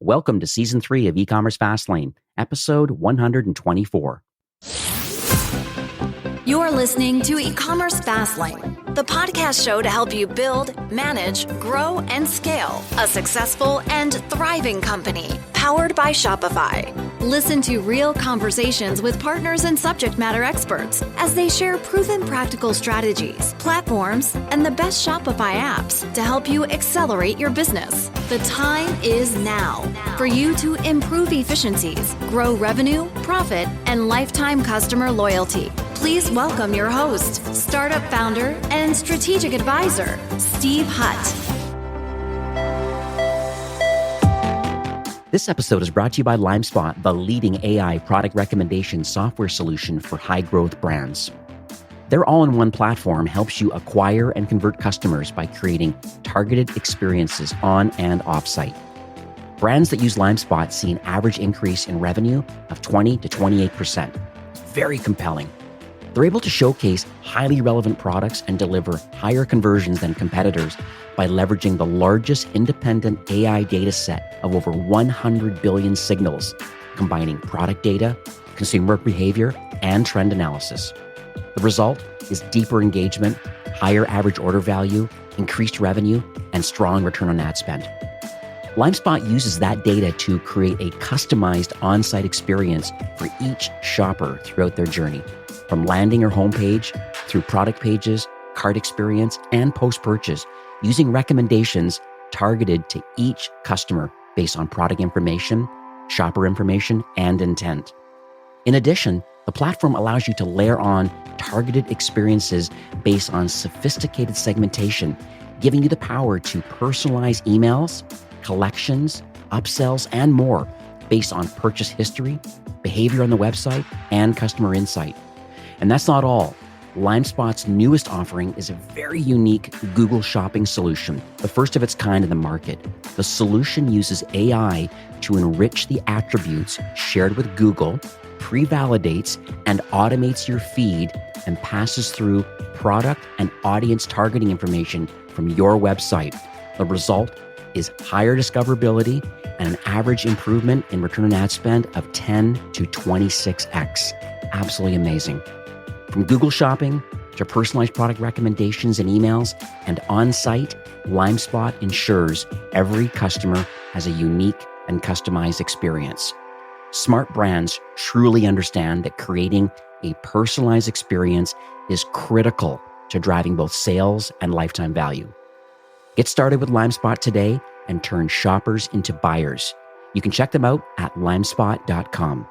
Welcome to Season 3 of E-commerce Fastlane, Episode 124. You're listening to E-commerce Fastlane, the podcast show to help you build, manage, grow, and scale a successful and thriving company powered by Shopify. Listen to real conversations with partners and subject matter experts as they share proven practical strategies, platforms, and the best Shopify apps to help you accelerate your business. The time is now for you to improve efficiencies, grow revenue, profit, and lifetime customer loyalty. Please welcome your host, startup founder and strategic advisor, Steve Hutt. This episode is brought to you by LimeSpot, the leading AI product recommendation software solution for high-growth brands. Their all-in-one platform helps you acquire and convert customers by creating targeted experiences on and off-site. Brands that use LimeSpot see an average increase in revenue of 20 to 28%. Very compelling. They're able to showcase highly relevant products and deliver higher conversions than competitors by leveraging the largest independent AI data set of over 100 billion signals, combining product data, consumer behavior, and trend analysis. The result is deeper engagement, higher average order value, increased revenue, and strong return on ad spend. LimeSpot uses that data to create a customized on-site experience for each shopper throughout their journey, from landing or homepage, through product pages, cart experience, and post-purchase, using recommendations targeted to each customer based on product information, shopper information, and intent. In addition, the platform allows you to layer on targeted experiences based on sophisticated segmentation, giving you the power to personalize emails, collections, upsells, and more based on purchase history, behavior on the website, and customer insight. And that's not all. LimeSpot's newest offering is a very unique Google Shopping solution, the first of its kind in the market. The solution uses AI to enrich the attributes shared with Google, pre-validates and automates your feed, and passes through product and audience targeting information from your website. The result is higher discoverability and an average improvement in return on ad spend of 10 to 26x. Absolutely amazing. From Google Shopping to personalized product recommendations and emails, and on-site, LimeSpot ensures every customer has a unique and customized experience. Smart brands truly understand that creating a personalized experience is critical to driving both sales and lifetime value. Get started with LimeSpot today and turn shoppers into buyers. You can check them out at limespot.com.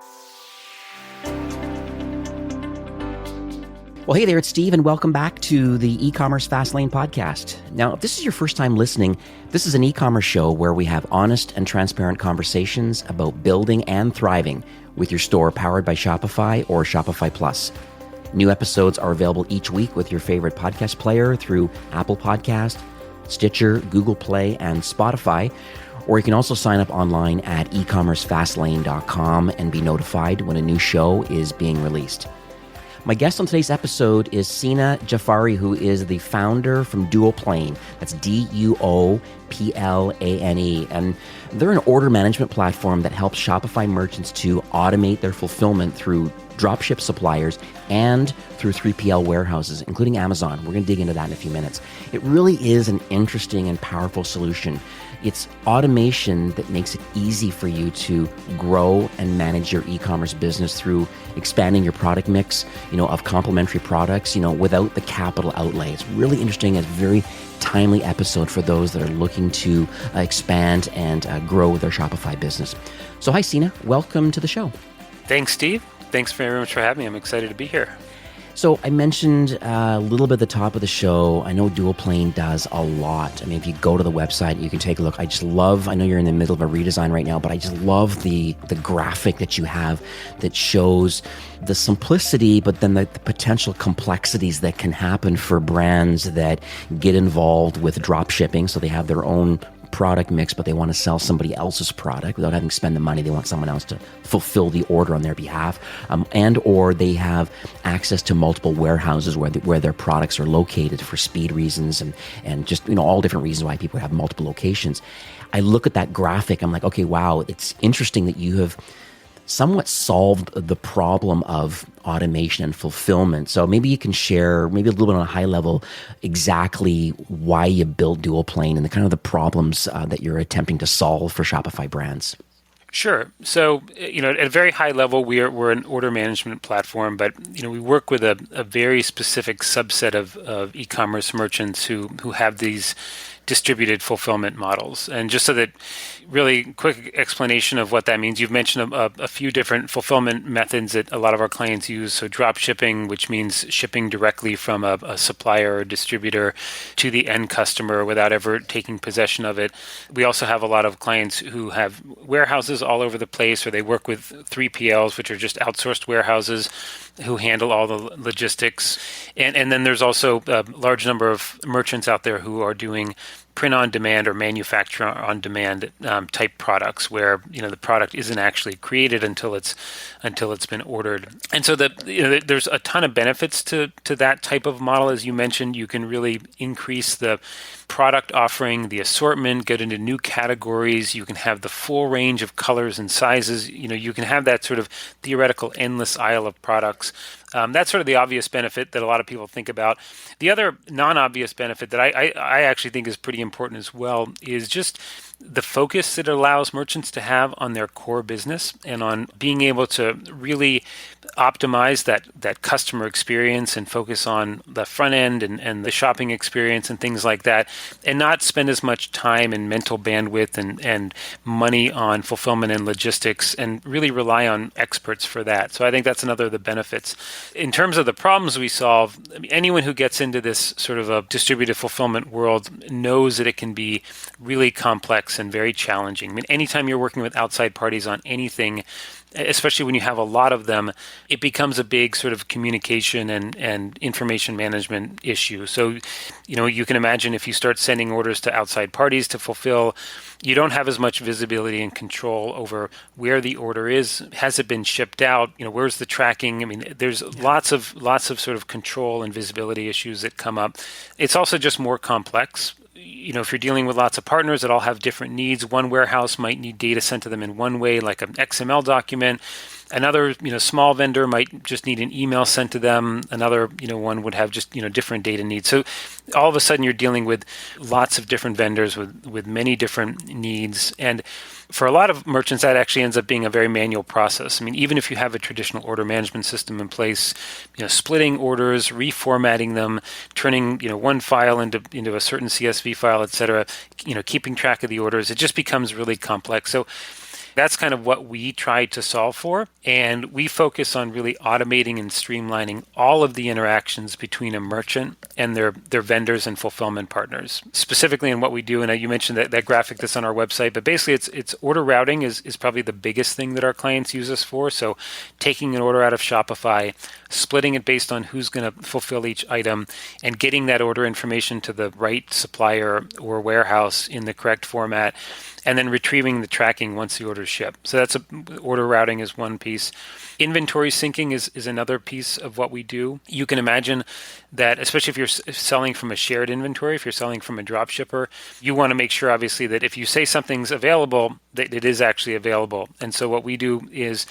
Well, hey there, it's Steve, and welcome back to the E-commerce Fastlane podcast. Now, if this is your first time listening, this is an e-commerce show where we have honest and transparent conversations about building and thriving with your store powered by Shopify or Shopify Plus. New episodes are available each week with your favorite podcast player through Apple Podcast, Stitcher, Google Play, and Spotify. Or you can also sign up online at ecommercefastlane.com and be notified when a new show is being released. My guest on today's episode is Sina Jafari, who is the founder from Duoplane. That's Duoplane. And they're an order management platform that helps Shopify merchants to automate their fulfillment through dropship suppliers and through 3PL warehouses, including Amazon. We're going to dig into that in a few minutes. It really is an interesting and powerful solution. It's automation that makes it easy for you to grow and manage your e-commerce business through expanding your product mix, of complementary products, without the capital outlay. It's really interesting. It's a very timely episode for those that are looking to expand and grow their Shopify business. So hi, Sina. Welcome to the show. Thanks, Steve. Thanks very much for having me. I'm excited to be here. So I mentioned a little bit at the top of the show, I know Duoplane does a lot. I mean, if you go to the website, you can take a look. I know you're in the middle of a redesign right now, but I just love the graphic that you have that shows the simplicity, but then the potential complexities that can happen for brands that get involved with drop shipping. So they have their own product mix, but they want to sell somebody else's product without having to spend the money. They want someone else to fulfill the order on their behalf, or they have access to multiple warehouses where their products are located for speed reasons and just all different reasons why people have multiple locations. I look at that graphic, I'm like, okay, wow, it's interesting that you have somewhat solved the problem of automation and fulfillment. So maybe you can share, maybe a little bit on a high level, exactly why you built Duoplane and the kind of the problems that you're attempting to solve for Shopify brands. Sure. So, at a very high level, we're an order management platform, but, we work with a very specific subset of e-commerce merchants who have these distributed fulfillment models. And just so that really quick explanation of what that means, you've mentioned a few different fulfillment methods that a lot of our clients use. So drop shipping, which means shipping directly from a supplier or distributor to the end customer without ever taking possession of it. We also have a lot of clients who have warehouses all over the place, or they work with 3PLs, which are just outsourced warehouses who handle all the logistics. And then there's also a large number of merchants out there who are doing print on demand or manufacture on demand type products where the product isn't actually created until it's been ordered. And so there's a ton of benefits to that type of model. As you mentioned, you can really increase the product offering, the assortment, get into new categories. You can have the full range of colors and sizes. You can have that sort of theoretical endless aisle of products. That's sort of the obvious benefit that a lot of people think about. The other non-obvious benefit that I actually think is pretty important as well is just the focus it allows merchants to have on their core business and on being able to really optimize that customer experience and focus on the front end and the shopping experience and things like that, and not spend as much time and mental bandwidth and money on fulfillment and logistics, and really rely on experts for that. So I think that's another of the benefits. In terms of the problems we solve, anyone who gets into this sort of a distributed fulfillment world knows that it can be really complex and very challenging. I mean, anytime you're working with outside parties on anything, especially when you have a lot of them, it becomes a big sort of communication and information management issue. So, you can imagine if you start sending orders to outside parties to fulfill, you don't have as much visibility and control over where the order is. Has it been shipped out? Where's the tracking? I mean, there's lots of sort of control and visibility issues that come up. It's also just more complex. If you're dealing with lots of partners that all have different needs, one warehouse might need data sent to them in one way, like an XML document. Another, small vendor might just need an email sent to them. Another, one would have just, different data needs. So all of a sudden you're dealing with lots of different vendors with many different needs. And for a lot of merchants, that actually ends up being a very manual process. I mean, even if you have a traditional order management system in place, splitting orders, reformatting them, turning, one file into a certain CSV file, et cetera, keeping track of the orders, it just becomes really complex. So that's kind of what we try to solve for. And we focus on really automating and streamlining all of the interactions between a merchant and their vendors and fulfillment partners. Specifically in what we do, and you mentioned that graphic that's on our website, but basically it's order routing is probably the biggest thing that our clients use us for. So taking an order out of Shopify, splitting it based on who's going to fulfill each item, and getting that order information to the right supplier or warehouse in the correct format, and then retrieving the tracking once the order is shipped. So that's order routing is one piece. Inventory syncing is another piece of what we do. You can imagine that, especially if you're selling from a shared inventory, if you're selling from a drop shipper, you want to make sure, obviously, that if you say something's available, that it is actually available. And so what we do is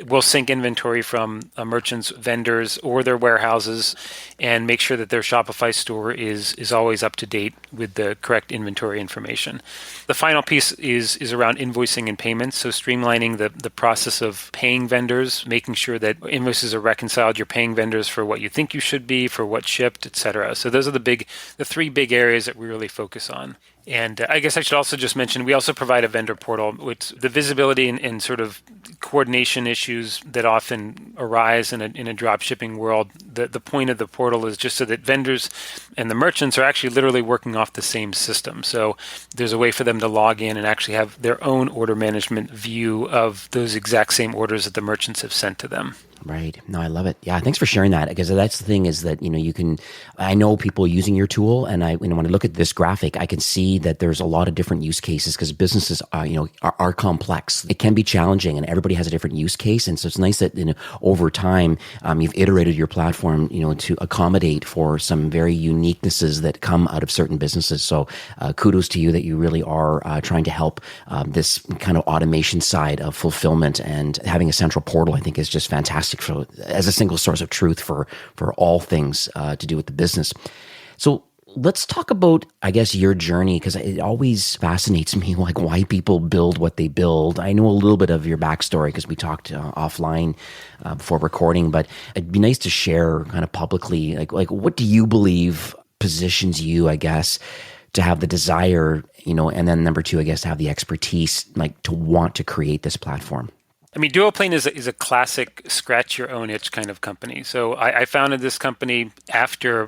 we'll sync inventory from a merchant's vendors or their warehouses and make sure that their Shopify store is always up to date with the correct inventory information. The final piece is around invoicing and payments. So streamlining the process of paying vendors, making sure that invoices are reconciled. You're paying vendors for what you think you should be, for what shipped, et cetera. So those are the three big areas that we really focus on. And I guess I should also just mention, we also provide a vendor portal with the visibility and sort of coordination issues that often arise in a drop shipping world. The point of the portal is just so that vendors and the merchants are actually literally working off the same system. So there's a way for them to log in and actually have their own order management view of those exact same orders that the merchants have sent to them. Right. No, I love it. Yeah. Thanks for sharing that, because that's the thing is that, I know people using your tool, and when I look at this graphic, I can see, see that there's a lot of different use cases because businesses are complex. It can be challenging, and everybody has a different use case. And so it's nice that over time you've iterated your platform to accommodate for some very uniquenesses that come out of certain businesses. So kudos to you that you really are trying to help this kind of automation side of fulfillment, and having a central portal I think is just fantastic as a single source of truth for all things to do with the business. So let's talk about, I guess, your journey, because it always fascinates me, like why people build what they build. I know a little bit of your backstory because we talked offline before recording, but it'd be nice to share kind of publicly, like what do you believe positions you, I guess, to have the desire, and then number two, I guess, to have the expertise, like to want to create this platform. I mean, Duoplane is a classic scratch your own itch kind of company. So I founded this company after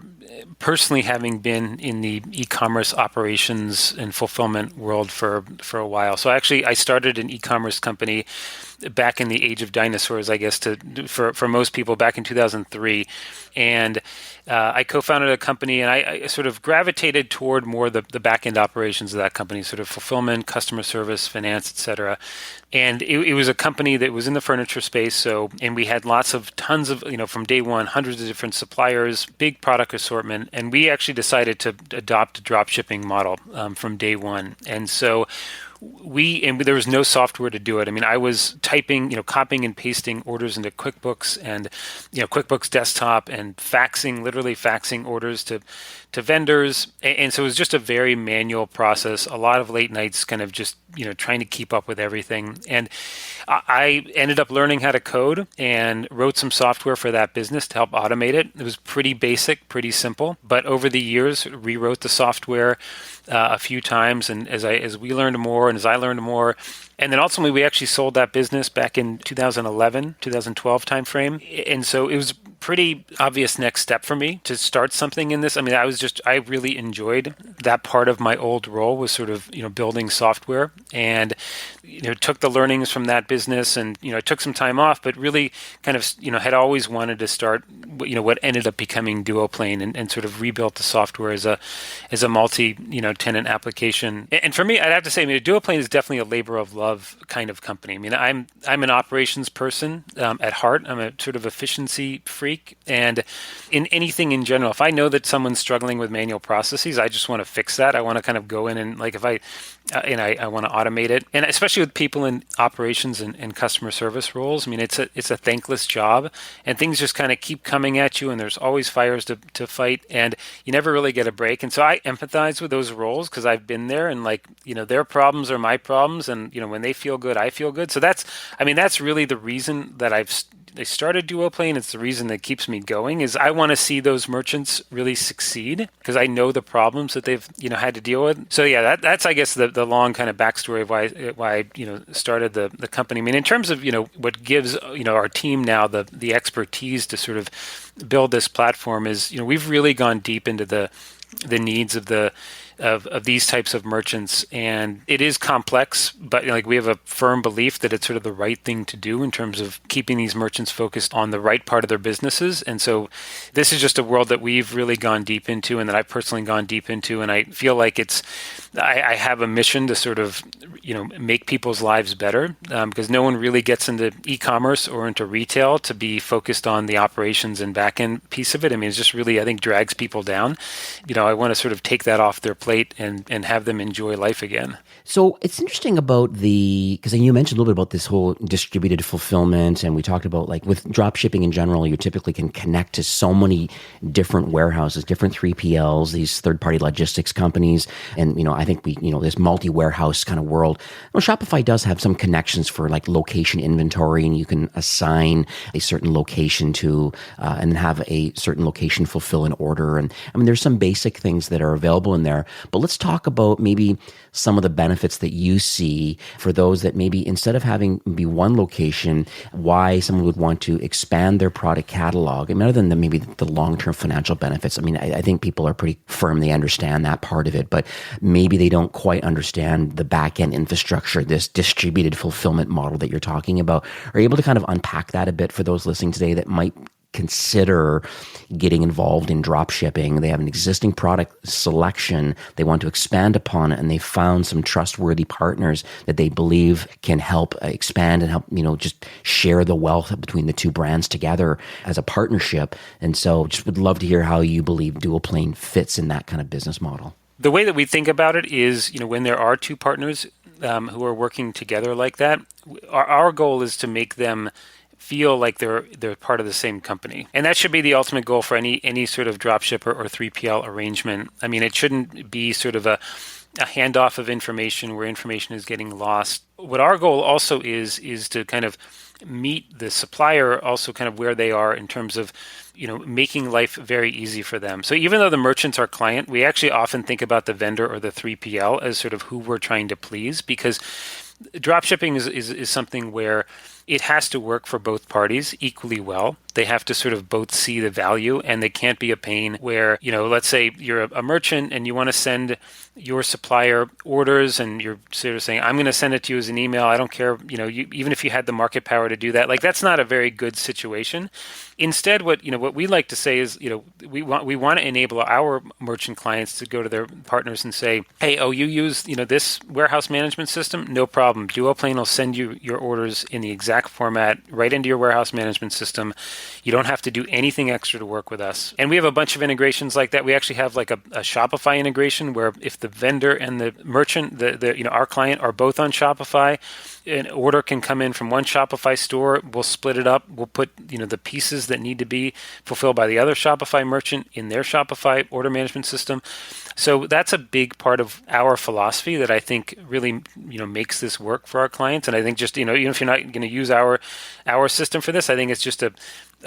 personally having been in the e-commerce operations and fulfillment world for a while. So actually, I started an e-commerce company back in the age of dinosaurs, I guess, for most people back in 2003. And I co-founded a company, and I sort of gravitated toward more the back-end operations of that company, sort of fulfillment, customer service, finance, et cetera. And it was a company that was in the furniture space. And we had tons of, from day one, hundreds of different suppliers, big product assortment. And we actually decided to adopt a drop shipping model from day one. And so there was no software to do it. I mean, I was typing, copying and pasting orders into QuickBooks and, QuickBooks Desktop, and literally faxing orders to vendors. And so it was just a very manual process, a lot of late nights kind of just, trying to keep up with everything. And I ended up learning how to code and wrote some software for that business to help automate it. It was pretty basic, pretty simple, but over the years, rewrote the software a few times. And as we learned more and as I learned more, and then ultimately we actually sold that business back in 2011, 2012 timeframe. And so it was pretty obvious next step for me to start something in this. I mean, I really enjoyed that part of my old role, was sort of, building software, and, took the learnings from that business, and, I took some time off, but really kind of, had always wanted to start, what ended up becoming Duoplane, and sort of rebuilt the software as a multi, tenant application. And for me, I'd have to say, I mean, Duoplane is definitely a labor of love kind of company. I mean, I'm an operations person at heart. I'm a sort of efficiency freak, and in anything in general, if I know that someone's struggling with manual processes, I just want to fix that. I want to kind of go in and, like, if I want to automate it, and especially with people in operations and customer service roles. I mean, it's a thankless job, and things just kind of keep coming at you, and there's always fires to fight, and you never really get a break. And so I empathize with those roles because I've been there, and their problems are my problems, and when they feel good, I feel good. So that's really the reason that I started Duoplane. It's the reason that keeps me going, is I want to see those merchants really succeed because I know the problems that they've had to deal with. So yeah, that's I guess the long kind of backstory of why I started the company. I mean, in terms of what gives our team now the expertise to sort of build this platform is we've really gone deep into the needs of these types of merchants, and it is complex, but we have a firm belief that it's sort of the right thing to do in terms of keeping these merchants focused on the right part of their businesses. And so this is just a world that we've really gone deep into, and that I've personally gone deep into, and I feel like I have a mission to sort of make people's lives better, because no one really gets into e-commerce or into retail to be focused on the operations and back-end piece of it. I mean, it's just really, I think, drags people down. I want to sort of take that off their plate and have them enjoy life again. So it's interesting about because you mentioned a little bit about this whole distributed fulfillment, and we talked about with drop shipping in general, you typically can connect to so many different warehouses, different 3PLs, these third-party logistics companies, and I think this multi-warehouse kind of world. Shopify does have some connections for location inventory, and you can assign a certain location to, and then have a certain location fulfill an order. And I mean, there's some basic things that are available in there. But let's talk about maybe some of the benefits that you see for those that maybe instead of having be one location, why someone would want to expand their product catalog. I mean, other than maybe the long-term financial benefits. I mean, I think people are pretty firm. They understand that part of it, but maybe they don't quite understand the back-end infrastructure, this distributed fulfillment model that you're talking about. Are you able to kind of unpack that a bit for those listening today that might consider getting involved in drop shipping. They have an existing product selection. They want to expand upon it, and they found some trustworthy partners that they believe can help expand and help, just share the wealth between the two brands together as a partnership. And so just would love to hear how you believe Duoplane fits in that kind of business model. The way that we think about it is, when there are two partners who are working together like that, our goal is to make them feel like they're part of the same company. And that should be the ultimate goal for any sort of dropshipper or 3PL arrangement. I mean, it shouldn't be sort of a handoff of information where information is getting lost. What our goal also is to kind of meet the supplier also kind of where they are in terms of, making life very easy for them. So even though the merchant's our client, we actually often think about the vendor or the 3PL as sort of who we're trying to please, because dropshipping is something where it has to work for both parties equally well. They have to sort of both see the value, and they can't be a pain where, let's say you're a merchant and you want to send your supplier orders and you're sort of saying, I'm going to send it to you as an email. I don't care, even if you had the market power to do that, like that's not a very good situation. Instead, what we like to say is, we want to enable our merchant clients to go to their partners and say, hey, you use, this warehouse management system? No problem. Duoplane will send you your orders in the exact format right into your warehouse management system. You don't have to do anything extra to work with us. And we have a bunch of integrations like that. We actually have like a Shopify integration where if the vendor and the merchant, our client are both on Shopify, an order can come in from one Shopify store. We'll split it up. We'll put, the pieces that need to be fulfilled by the other Shopify merchant in their Shopify order management system. So that's a big part of our philosophy that I think really, makes this work for our clients. And I think just, even if you're not going to use our system for this, I think it's just a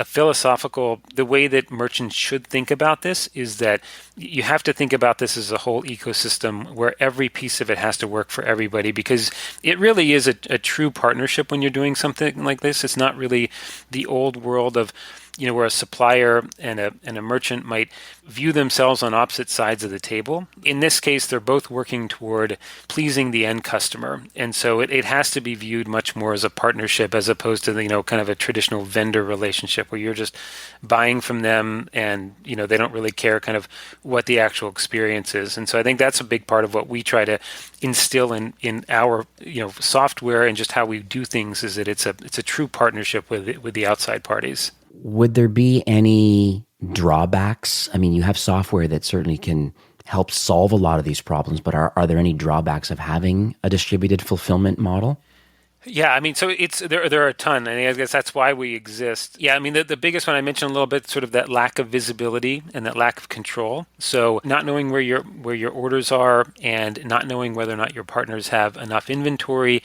philosophical, the way that merchants should think about this is that you have to think about this as a whole ecosystem where every piece of it has to work for everybody, because it really is a true partnership when you're doing something like this. It's not really the old world of, where a supplier and a merchant might view themselves on opposite sides of the table. In this case, they're both working toward pleasing the end customer. And so it has to be viewed much more as a partnership as opposed to, kind of a traditional vendor relationship where you're just buying from them and, they don't really care kind of what the actual experience is. And so I think that's a big part of what we try to instill in our, software and just how we do things is that it's a true partnership with the outside parties. Would there be any drawbacks? I mean, you have software that certainly can help solve a lot of these problems, but are there any drawbacks of having a distributed fulfillment model? Yeah, I mean, so there are a ton, and I guess that's why we exist. Yeah, I mean, the biggest one I mentioned a little bit, sort of that lack of visibility and that lack of control. So not knowing where your orders are and not knowing whether or not your partners have enough inventory.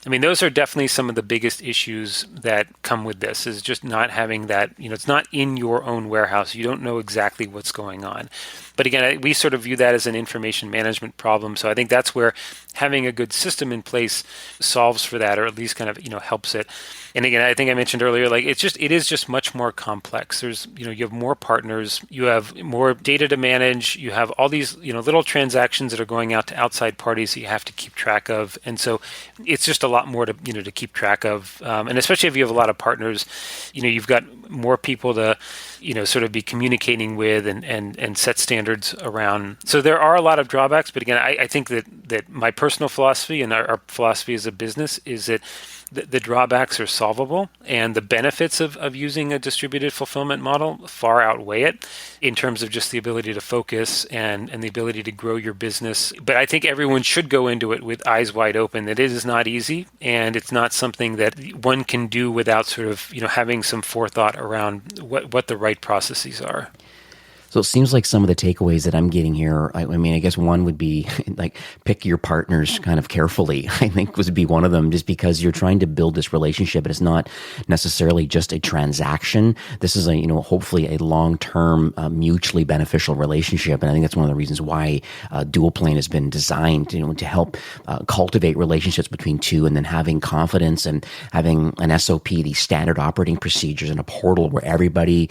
I mean, those are definitely some of the biggest issues that come with this, is just not having that, it's not in your own warehouse. You don't know exactly what's going on. But again, we sort of view that as an information management problem. So I think that's where having a good system in place solves for that, or at least kind of, helps it. And again, I think I mentioned earlier, like it is just much more complex. There's, you have more partners, you have more data to manage, you have all these, little transactions that are going out to outside parties that you have to keep track of. And so it's just a lot more to, to keep track of. And especially if you have a lot of partners, you've got more people to, sort of be communicating with and set standards around. So there are a lot of drawbacks, but again, I think that my personal philosophy and our philosophy as a business is that the drawbacks are solvable, and the benefits of using a distributed fulfillment model far outweigh it in terms of just the ability to focus and the ability to grow your business. But I think everyone should go into it with eyes wide open, that it is not easy, and it's not something that one can do without sort of, having some forethought around what the right processes are. So it seems like some of the takeaways that I'm getting here, I mean, I guess one would be like pick your partners kind of carefully, I think would be one of them, just because you're trying to build this relationship. It's not necessarily just a transaction. This is hopefully a long-term, mutually beneficial relationship. And I think that's one of the reasons why Duoplane has been designed, to help cultivate relationships between two, and then having confidence and having an SOP, these standard operating procedures, and a portal where everybody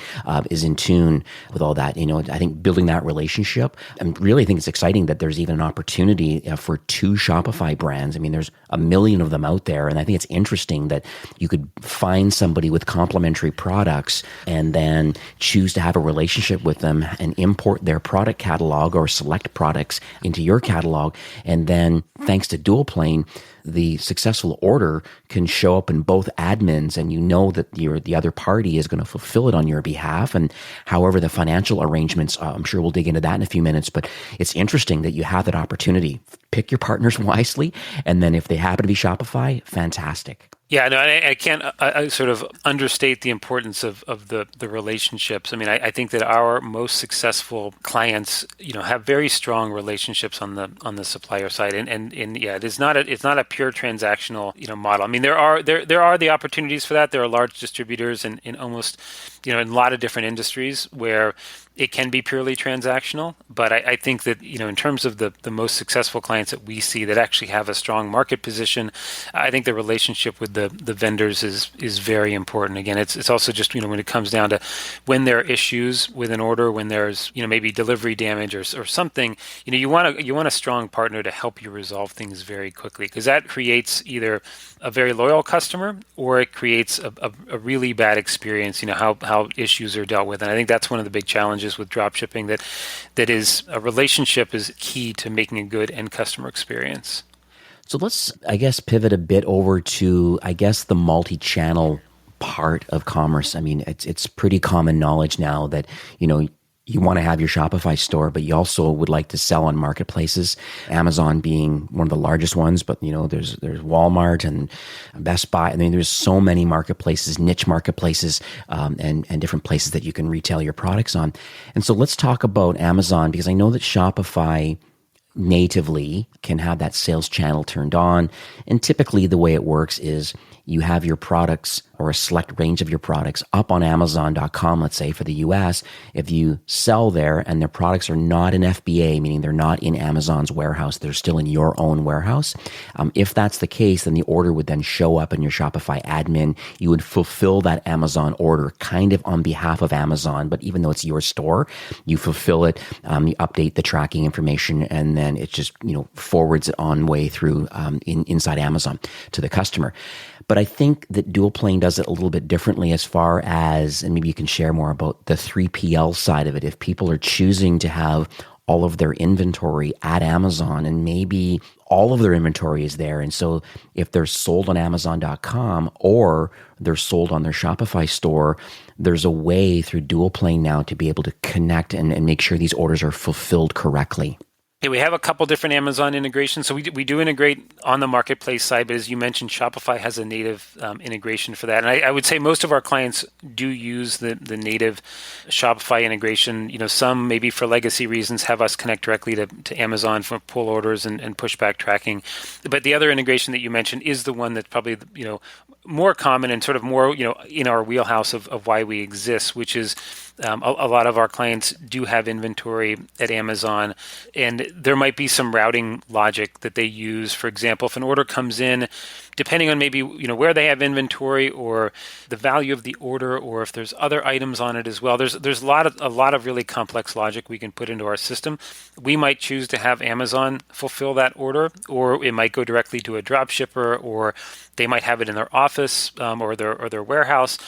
is in tune with all that, I think building that relationship, and really I think it's exciting that there's even an opportunity for 2 Shopify brands. I mean, there's a million of them out there. And I think it's interesting that you could find somebody with complementary products and then choose to have a relationship with them and import their product catalog or select products into your catalog. And then thanks to Duoplane, the successful order can show up in both admins, and you know that the other party is going to fulfill it on your behalf. And however the financial arrangements, I'm sure we'll dig into that in a few minutes, but it's interesting that you have that opportunity. Pick your partners wisely, and then if they happen to be Shopify, fantastic. Yeah, no, I can't sort of understate the importance of the relationships. I mean, I think that our most successful clients, have very strong relationships on the supplier side, and yeah, it's not a pure transactional model. I mean, there are the opportunities for that. There are large distributors in almost in a lot of different industries where it can be purely transactional, but I think that, in terms of the most successful clients that we see that actually have a strong market position, I think the relationship with the vendors is very important. Again, it's also just, when it comes down to when there are issues with an order, when there's, maybe delivery damage or something, you want a strong partner to help you resolve things very quickly, because that creates either a very loyal customer or it creates a really bad experience, how issues are dealt with. And I think that's one of the big challenges with drop shipping, that is a relationship is key to making a good end customer experience. So let's, pivot a bit over to, the multi-channel part of commerce. I mean, it's pretty common knowledge now that, you want to have your Shopify store, but you also would like to sell on marketplaces, Amazon being one of the largest ones, but there's Walmart and Best Buy. I mean, there's so many marketplaces, niche marketplaces, and different places that you can retail your products on. And so let's talk about Amazon, because I know that Shopify natively can have that sales channel turned on. And typically the way it works is you have your products or a select range of your products up on Amazon.com, let's say for the US. If you sell there and their products are not in FBA, meaning they're not in Amazon's warehouse, they're still in your own warehouse. If that's the case, then the order would then show up in your Shopify admin. You would fulfill that Amazon order kind of on behalf of Amazon, but even though it's your store, you fulfill it, you update the tracking information, and then it just forwards it on way through inside Amazon to the customer. But I think that Duoplane does it a little bit differently as far as, and maybe you can share more about the 3PL side of it. If people are choosing to have all of their inventory at Amazon, and maybe all of their inventory is there, and so if they're sold on Amazon.com or they're sold on their Shopify store, there's a way through Duoplane now to be able to connect and make sure these orders are fulfilled correctly. Yeah, we have a couple different Amazon integrations. So we do integrate on the marketplace side, but as you mentioned, Shopify has a native integration for that. And I would say most of our clients do use the native Shopify integration. Some maybe for legacy reasons have us connect directly to Amazon for pull orders and pushback tracking. But the other integration that you mentioned is the one that's probably more common and sort of more in our wheelhouse of why we exist, which is a lot of our clients do have inventory at Amazon, and there might be some routing logic that they use. For example, if an order comes in, depending on maybe where they have inventory or the value of the order, or if there's other items on it as well, there's a lot of really complex logic we can put into our system. We might choose to have Amazon fulfill that order, or it might go directly to a drop shipper, or they might have it in their office or their warehouse.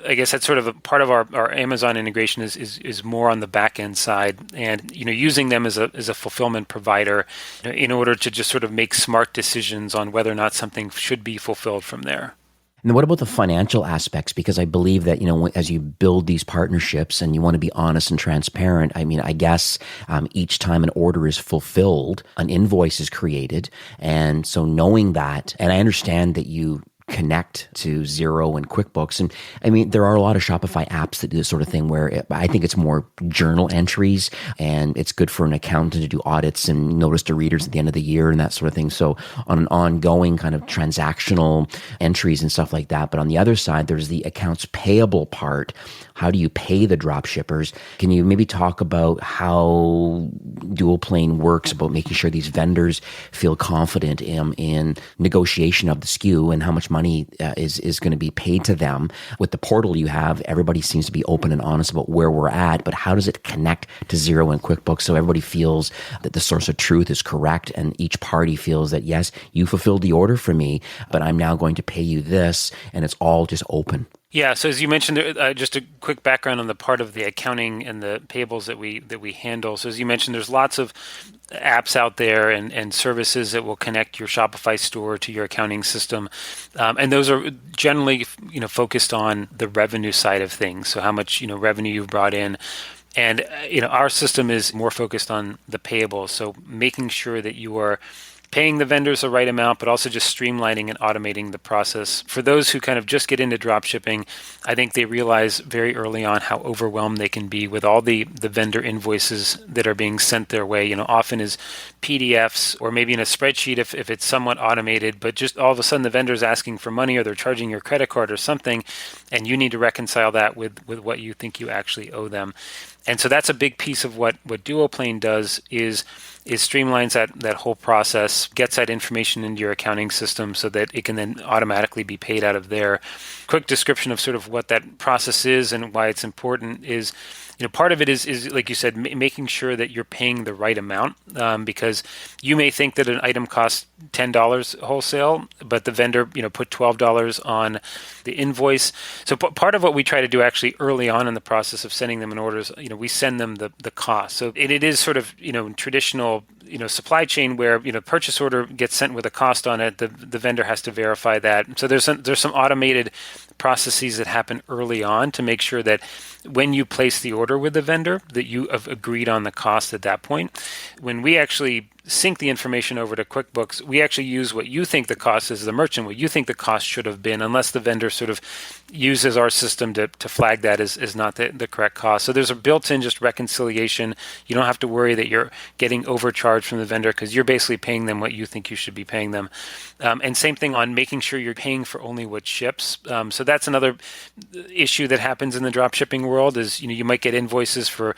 I guess that's sort of a part of our Amazon integration is more on the back end side, and using them as a fulfillment provider in order to just sort of make smart decisions on whether or not something should be fulfilled from there. And then what about the financial aspects? Because I believe that, as you build these partnerships and you want to be honest and transparent, I mean, I guess each time an order is fulfilled, an invoice is created. And so knowing that, and I understand that you connect to Xero and QuickBooks. And I mean, there are a lot of Shopify apps that do this sort of thing where I think it's more journal entries, and it's good for an accountant to do audits and notice to readers at the end of the year and that sort of thing. So on an ongoing kind of transactional entries and stuff like that. But on the other side, there's the accounts payable part. How do you pay the drop shippers? Can you maybe talk about how Duoplane works about making sure these vendors feel confident in negotiation of the SKU and how much money money is going to be paid to them. With the portal you have, everybody seems to be open and honest about where we're at, but how does it connect to Xero and QuickBooks so everybody feels that the source of truth is correct and each party feels that, yes, you fulfilled the order for me, but I'm now going to pay you this, and it's all just open? Yeah, so as you mentioned, just a quick background on the part of the accounting and the payables that we handle. So as you mentioned, there's lots of apps out there and services that will connect your Shopify store to your accounting system, and those are generally focused on the revenue side of things. So how much revenue you've brought in. And our system is more focused on the payables. So making sure that you are paying the vendors the right amount, but also just streamlining and automating the process. For those who kind of just get into drop shipping, I think they realize very early on how overwhelmed they can be with all the vendor invoices that are being sent their way, often as PDFs or maybe in a spreadsheet if it's somewhat automated, but just all of a sudden the vendor's asking for money or they're charging your credit card or something, and you need to reconcile that with what you think you actually owe them. And so that's a big piece of what Duoplane does is streamlines that whole process, gets that information into your accounting system so that it can then automatically be paid out of there. Quick description of sort of what that process is and why it's important is, part of it is like you said, making sure that you're paying the right amount, because you may think that an item costs $10 wholesale, but the vendor, put $12 on the invoice. So part of what we try to do actually early on in the process of sending them an orders, we send them the cost. So it is sort of, traditional, supply chain where, purchase order gets sent with a cost on it. The vendor has to verify that. So there's some automated processes that happen early on to make sure that when you place the order with the vendor, that you have agreed on the cost at that point. When we actually sync the information over to QuickBooks, we actually use what you think the cost is, the merchant, what you think the cost should have been, unless the vendor sort of uses our system to flag that as not the correct cost. So there's a built-in just reconciliation. You don't have to worry that you're getting overcharged from the vendor because you're basically paying them what you think you should be paying them. And same thing on making sure you're paying for only what ships. So that's another issue that happens in the drop shipping world is, you might get invoices for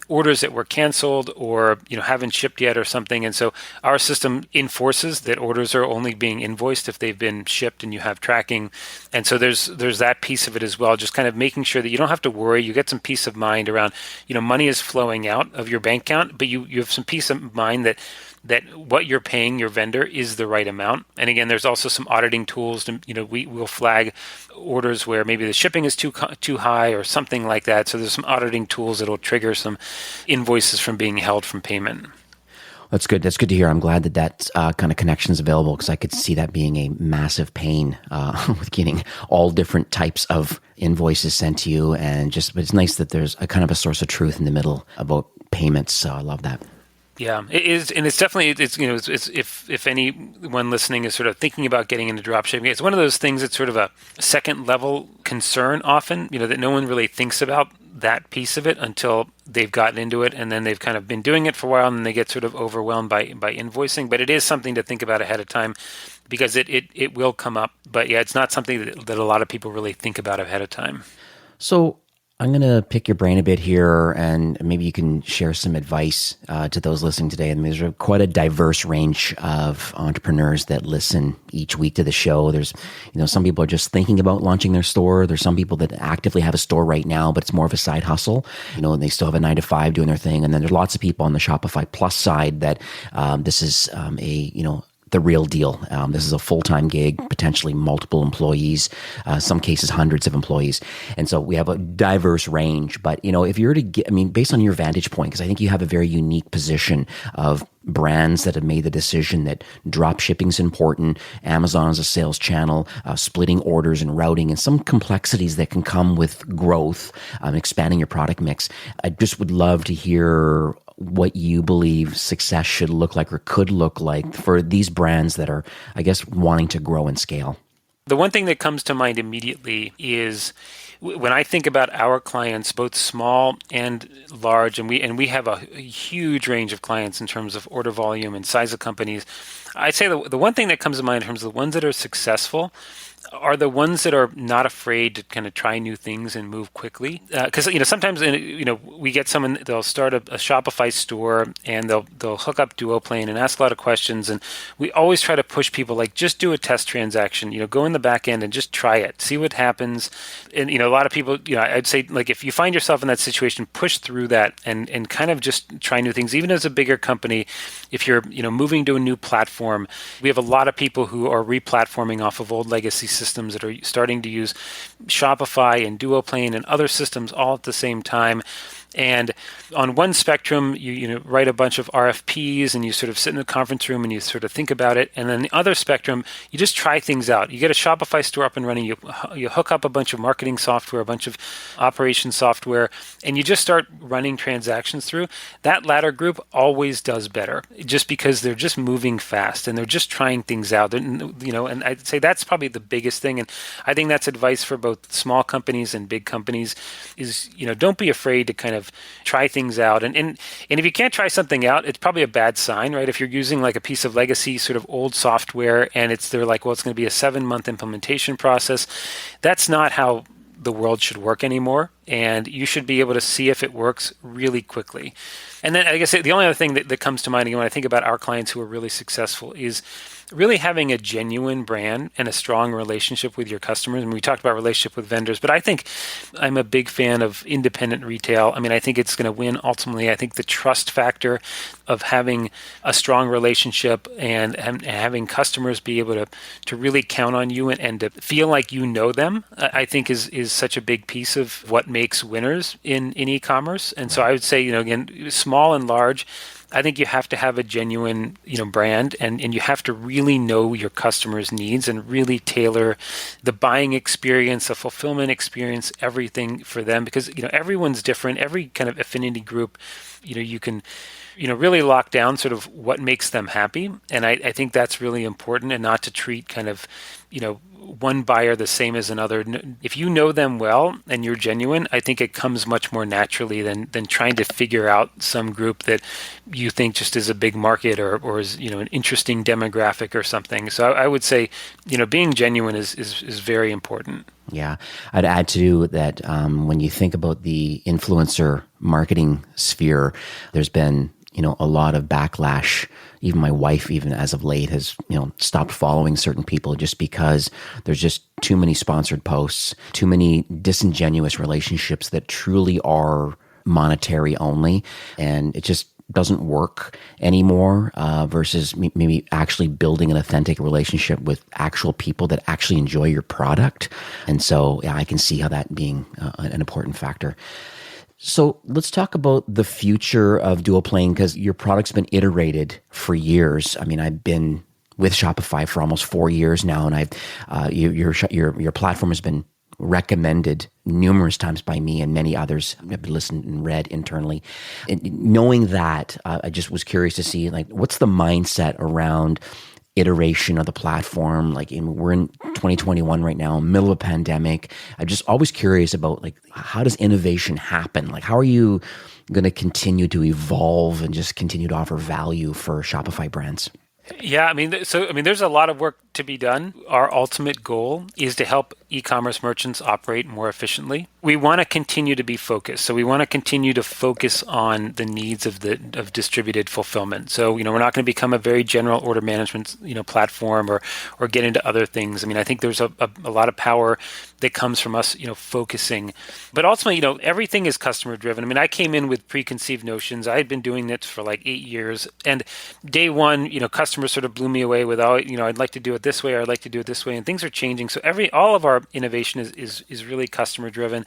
orders that were canceled or haven't shipped yet or something, and so our system enforces that orders are only being invoiced if they've been shipped and you have tracking. And so there's that piece of it as well, just kind of making sure that you don't have to worry. You get some peace of mind around money is flowing out of your bank account, but you have some peace of mind that what you're paying your vendor is the right amount. And again, there's also some auditing tools to, we will flag orders where maybe the shipping is too high or something like that. So there's some auditing tools that'll trigger some invoices from being held from payment. That's good. That's good to hear. I'm glad that kind of connection is available because I could see that being a massive pain with getting all different types of invoices sent to you. But it's nice that there's a kind of a source of truth in the middle about payments. So I love that. Yeah, it is, and it's definitely it's if anyone listening is sort of thinking about getting into dropshipping, it's one of those things that's sort of a second level concern often, that no one really thinks about that piece of it until they've gotten into it, and then they've kind of been doing it for a while, and then they get sort of overwhelmed by invoicing. But it is something to think about ahead of time because it will come up. But yeah, it's not something that a lot of people really think about ahead of time. So I'm going to pick your brain a bit here, and maybe you can share some advice to those listening today. And there's quite a diverse range of entrepreneurs that listen each week to the show. There's, some people are just thinking about launching their store. There's some people that actively have a store right now, but it's more of a side hustle, and they still have a 9-to-5 doing their thing. And then there's lots of people on the Shopify Plus side that this is the real deal. This is a full-time gig, potentially multiple employees, some cases hundreds of employees. And so we have a diverse range. But, if you were to get, based on your vantage point, because I think you have a very unique position of brands that have made the decision that drop shipping is important, Amazon is a sales channel, splitting orders and routing, and some complexities that can come with growth, expanding your product mix. I just would love to hear what you believe success should look like or could look like for these brands that are, I guess, wanting to grow and scale. The one thing that comes to mind immediately is when I think about our clients, both small and large, and we have a huge range of clients in terms of order volume and size of companies. I'd say the one thing that comes to mind in terms of the ones that are successful, are the ones that are not afraid to kind of try new things and move quickly. Because sometimes we get someone, they'll start a Shopify store and they'll hook up Duoplane and ask a lot of questions, and we always try to push people like, just do a test transaction. Go in the back end and just try it, see what happens. And a lot of people, I'd say, like, if you find yourself in that situation, push through that and kind of just try new things. Even as a bigger company, if you're moving to a new platform, we have a lot of people who are replatforming off of old legacy systems that are starting to use Shopify and Duoplane and other systems all at the same time. And on one spectrum, you write a bunch of RFPs and you sort of sit in a conference room and you sort of think about it. And then the other spectrum, you just try things out. You get a Shopify store up and running, you hook up a bunch of marketing software, a bunch of operation software, and you just start running transactions through. That latter group always does better, just because they're just moving fast and they're just trying things out. And I'd say that's probably the biggest thing. And I think that's advice for both small companies and big companies is, don't be afraid to kind of try things out. And if you can't try something out, it's probably a bad sign, right? If you're using like a piece of legacy sort of old software and they're like, well, it's going to be a 7-month implementation process. That's not how the world should work anymore. And you should be able to see if it works really quickly. And then I guess the only other thing that comes to mind when I think about our clients who are really successful is really having a genuine brand and a strong relationship with your customers. And we talked about relationship with vendors, but I think I'm a big fan of independent retail. I mean, I think it's going to win ultimately. I think the trust factor of having a strong relationship and having customers be able to really count on you and to feel like you know them, I think is such a big piece of what makes winners in e-commerce. And so I would say, again, small and large, I think you have to have a genuine, brand and you have to really know your customers' needs and really tailor the buying experience, the fulfillment experience, everything for them, because, everyone's different. Every kind of affinity group, you can, really lock down sort of what makes them happy. And I think that's really important, and not to treat kind of, one buyer the same as another. If you know them well and you're genuine, I think it comes much more naturally than trying to figure out some group that you think just is a big market or is, an interesting demographic or something. So I would say, being genuine is very important. Yeah. I'd add to that when you think about the influencer marketing sphere, there's been, a lot of backlash. Even my wife, even as of late, has, stopped following certain people just because there's just too many sponsored posts, too many disingenuous relationships that truly are monetary only. And it just doesn't work anymore versus maybe actually building an authentic relationship with actual people that actually enjoy your product. And so I can see how that being an important factor. So let's talk about the future of Duoplane, because your product's been iterated for years. I mean, I've been with Shopify for almost 4 years now, and your platform has been recommended numerous times by me and many others. I've listened and read internally. And knowing that, I just was curious to see, like, what's the mindset around iteration of the platform? Like, we're in 2021 right now, middle of a pandemic. I'm just always curious about, like, how does innovation happen? Like, how are you going to continue to evolve and just continue to offer value for Shopify brands? Yeah, there's a lot of work to be done. Our ultimate goal is to help e-commerce merchants operate more efficiently. We want to continue to be focused. So we want to continue to focus on the needs of distributed fulfillment. So, we're not going to become a very general order management, platform or get into other things. I think there's a lot of power that comes from us, focusing. But ultimately, everything is customer driven. I came in with preconceived notions. I had been doing this for like 8 years. And day one, customers sort of blew me away with, I'd like to do it this way, or I'd like to do it this way. And things are changing. So all of our innovation is really customer driven.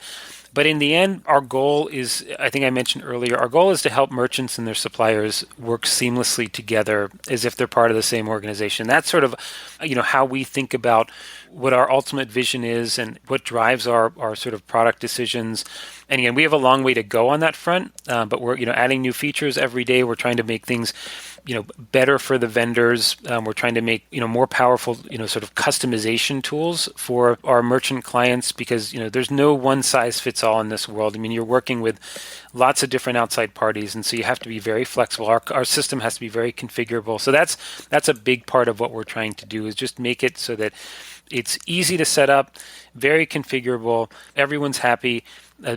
But in the end, our goal is, I think I mentioned earlier, our goal is to help merchants and their suppliers work seamlessly together as if they're part of the same organization. That's sort of, how we think about what our ultimate vision is and what drives our sort of product decisions. And again, we have a long way to go on that front, but we're, adding new features every day. We're trying to make things, better for the vendors. We're trying to make, more powerful, sort of customization tools for our merchant clients, because, there's no one size fits all in this world. You're working with lots of different outside parties, and so you have to be very flexible. Our system has to be very configurable. So that's a big part of what we're trying to do, is just make it so that It's easy to set up, very configurable. Everyone's happy,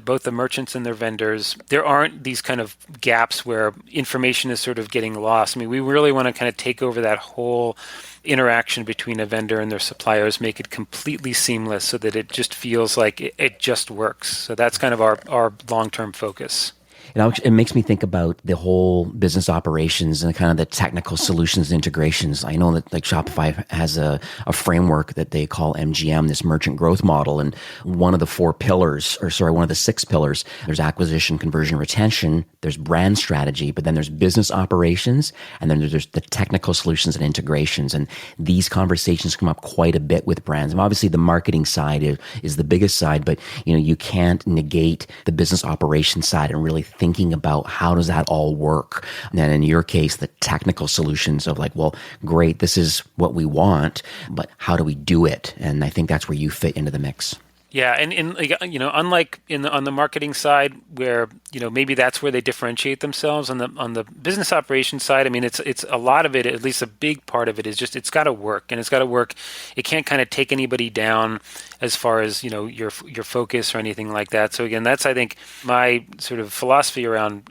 both the merchants and their vendors. There aren't these kind of gaps where information is sort of getting lost. I mean, we really want to kind of take over that whole interaction between a vendor and their suppliers, make it completely seamless so that it just feels like it just works. So that's kind of our long-term focus. It makes me think about the whole business operations and kind of the technical solutions and integrations. I know that like Shopify has a framework that they call MGM, this merchant growth model. And one of the 6 pillars, there's acquisition, conversion, retention, there's brand strategy, but then there's business operations, and then there's the technical solutions and integrations. And these conversations come up quite a bit with brands. And obviously the marketing side is the biggest side, but you can't negate the business operations side and really thinking about how does that all work. And then in your case, the technical solutions of like, well, great, this is what we want, but how do we do it? And I think that's where you fit into the mix. Yeah, and unlike on the marketing side, where maybe that's where they differentiate themselves, on the business operations side, I mean, it's a lot of it, at least a big part of it, is just it's got to work, and it's got to work. It can't kind of take anybody down as far as your focus or anything like that. So again, that's I think my sort of philosophy around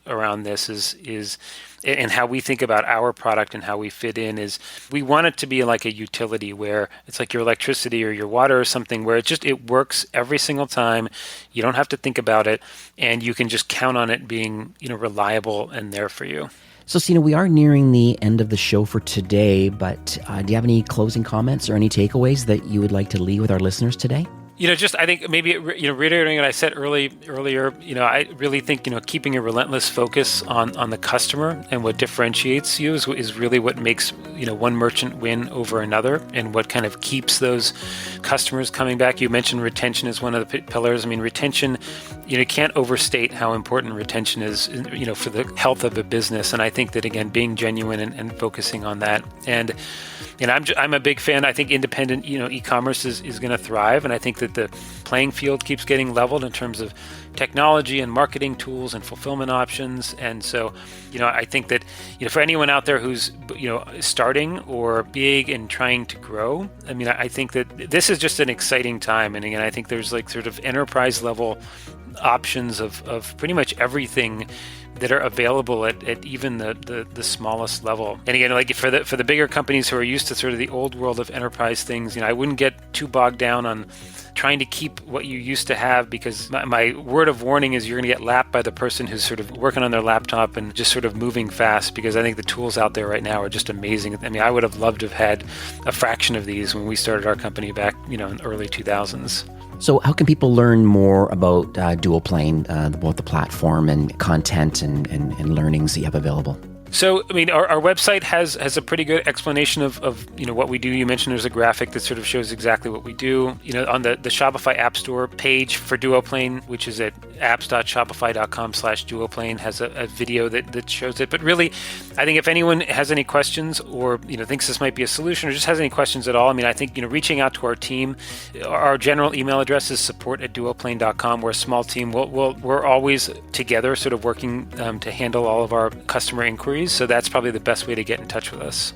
this is. And how we think about our product and how we fit in is we want it to be like a utility where it's like your electricity or your water or something where it works every single time. You don't have to think about it, and you can just count on it being reliable and there for you. So, Sina, we are nearing the end of the show for today, but do you have any closing comments or any takeaways that you would like to leave with our listeners today? I think maybe, reiterating what I said earlier, I really think, keeping a relentless focus on the customer and what differentiates you is really what makes, one merchant win over another, and what kind of keeps those customers coming back. You mentioned retention is one of the pillars. I mean, retention, you can't overstate how important retention is, for the health of a business. And I think that, again, being genuine and focusing on that. And I'm a big fan. I think independent, e-commerce is going to thrive. And I think that the playing field keeps getting leveled in terms of technology and marketing tools and fulfillment options. And so, I think that, for anyone out there who's, starting or big and trying to grow, I mean, I think that this is just an exciting time. And again, I think there's like sort of enterprise level options of pretty much everything that are available at even the smallest level. And again, like for the bigger companies who are used to sort of the old world of enterprise things, I wouldn't get too bogged down on trying to keep what you used to have, because my word of warning is you're going to get lapped by the person who's sort of working on their laptop and just sort of moving fast, because I think the tools out there right now are just amazing. I mean, I would have loved to have had a fraction of these when we started our company back, in early 2000s. So how can people learn more about Duoplane, both the platform and content and learnings that you have available? So, I mean, our website has a pretty good explanation of what we do. You mentioned there's a graphic that sort of shows exactly what we do. On the Shopify App Store page for Duoplane, which is at apps.shopify.com/Duoplane, has a video that shows it. But really, I think if anyone has any questions or, thinks this might be a solution or just has any questions at all, I mean, I think, reaching out to our team, our general email address is support@duoplane.com. We're a small team. We're always together sort of working to handle all of our customer inquiries. So that's probably the best way to get in touch with us.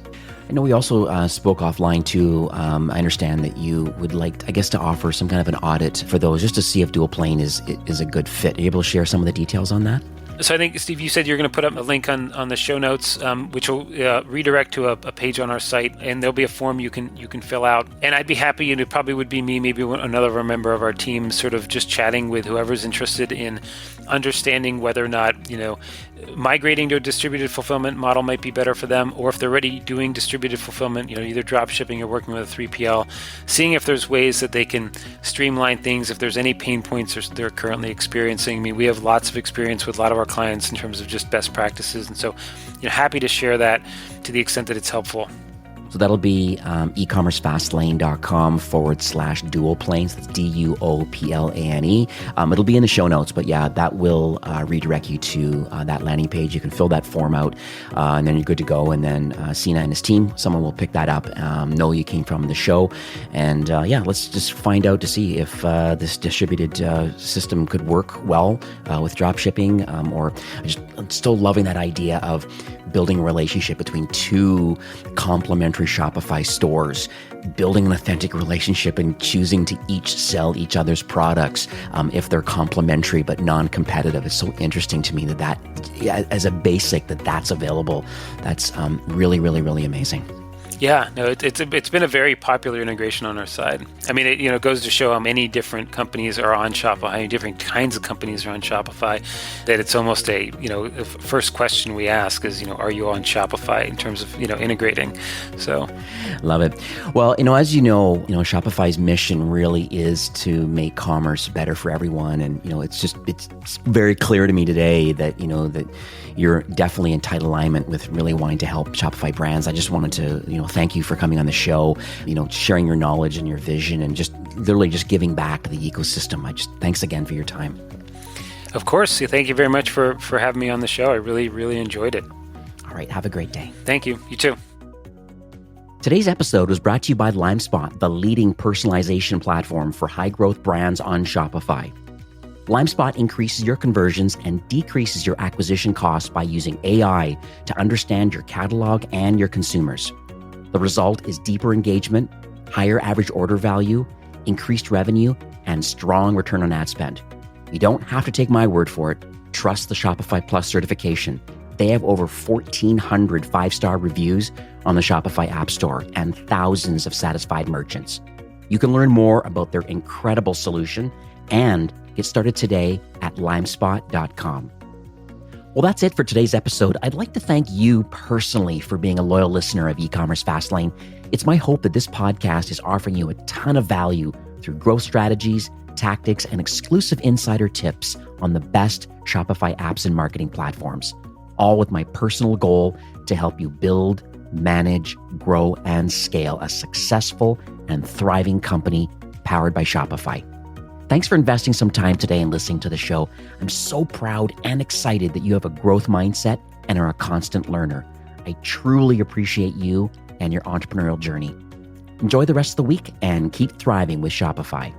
I know we also spoke offline too. I understand that you would like, I guess, to offer some kind of an audit for those, just to see if Duoplane is a good fit. Are you able to share some of the details on that? So I think, Steve, you said you're going to put up a link on the show notes, which will redirect to a page on our site, and there'll be a form you can fill out. And I'd be happy, and it probably would be me, maybe another member of our team, sort of just chatting with whoever's interested in understanding whether or not, migrating to a distributed fulfillment model might be better for them, or if they're already doing distributed fulfillment, either drop shipping or working with a 3PL, seeing if there's ways that they can streamline things, if there's any pain points they're currently experiencing. I mean, we have lots of experience with a lot of our clients in terms of just best practices. And so, happy to share that to the extent that it's helpful. So that'll be ecommercefastlane.com/Duoplane. So that's Duoplane. It'll be in the show notes, but yeah, that will redirect you to that landing page. You can fill that form out, and then you're good to go. And then Sina and his team, someone will pick that up, know you came from the show. And let's just find out to see if this distributed system could work well with drop shipping, or I'm still loving that idea of building a relationship between two complementary Shopify stores building an authentic relationship and choosing to each sell each other's products if they're complementary but non-competitive. It's so interesting to me that as a basic, that's available. That's really, really, really amazing. Yeah, no, it's been a very popular integration on our side. I mean, it goes to show how many different companies are on Shopify, how many different kinds of companies are on Shopify, that it's almost the first question we ask is, are you on Shopify in terms of, integrating? So, love it. Well, as Shopify's mission really is to make commerce better for everyone, and it's very clear to me today that that you're definitely in tight alignment with really wanting to help Shopify brands. I just wanted to thank you for coming on the show, sharing your knowledge and your vision and just literally just giving back to the ecosystem. Thanks again for your time. Of course. Thank you very much for having me on the show. I really, really enjoyed it. All right. Have a great day. Thank you. You too. Today's episode was brought to you by LimeSpot, the leading personalization platform for high growth brands on Shopify. LimeSpot increases your conversions and decreases your acquisition costs by using AI to understand your catalog and your consumers. The result is deeper engagement, higher average order value, increased revenue, and strong return on ad spend. You don't have to take my word for it. Trust the Shopify Plus certification. They have over 1,400 five-star reviews on the Shopify App Store and thousands of satisfied merchants. You can learn more about their incredible solution and get started today at limespot.com. Well, that's it for today's episode. I'd like to thank you personally for being a loyal listener of E-commerce Fastlane. It's my hope that this podcast is offering you a ton of value through growth strategies, tactics, and exclusive insider tips on the best Shopify apps and marketing platforms, all with my personal goal to help you build, manage, grow, and scale a successful and thriving company powered by Shopify. Thanks for investing some time today and listening to the show. I'm so proud and excited that you have a growth mindset and are a constant learner. I truly appreciate you and your entrepreneurial journey. Enjoy the rest of the week and keep thriving with Shopify.